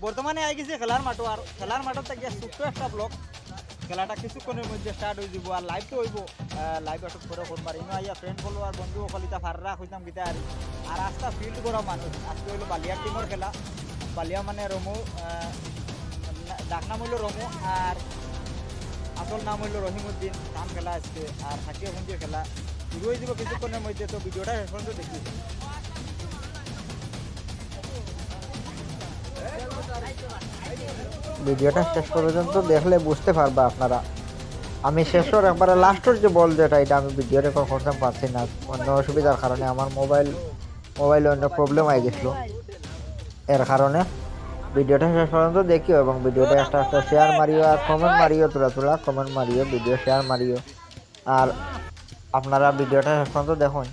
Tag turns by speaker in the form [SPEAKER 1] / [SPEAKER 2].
[SPEAKER 1] বর্তমানে আই গেছে খেলার মাঠও, আর খেলার মাঠত থেকে ছোট্ট একটা ব্লক। খেলাটা কিছুক্ষণের মধ্যে স্টার্ট হয়ে যাব, আর লাইভ তো হইব। লাইভ একটু করে করবার ইনো আইয়া ফ্রেন্ড ফলোয়ার বন্ধু অকলিতা ফাররা হইতাম গীতা আর আজটা ফিল্ড করা মানুষ। আজকে হইলো বালিয়ার টিমের খেলা। বালিয়া মানে রমু, ডাক নাম হইল রমু, আর আসল নাম হইল রহিমউদ্দিন। নাম খেলা আজকে আর থাকিও বন্ধুর খেলা শুরু হয়ে যাব কিছুক্ষণের মধ্যে। তো ভিডিওটা শেষ পর্যন্ত দেখি।
[SPEAKER 2] ভিডিওটা শেষ পর্যন্ত দেখলে বুঝতে পারবা আপনারা। আমি শেষের একবারে লাস্টের যে বল যেটা, এটা আমি ভিডিও রেকর্ড করতে পারছি না অন্য অসুবিধার কারণে। আমার মোবাইলে অন্য প্রবলেম হয়ে গেছিলো, এর কারণে ভিডিওটা শেষ পর্যন্ত দেখিও এবং ভিডিওটা একটা শেয়ার মারিও আর কমেন্ট মারিও, তোলা কমেন্ট মারিও, ভিডিও শেয়ার মারিও। আর আপনারা ভিডিওটা শেষ পর্যন্ত দেখুন।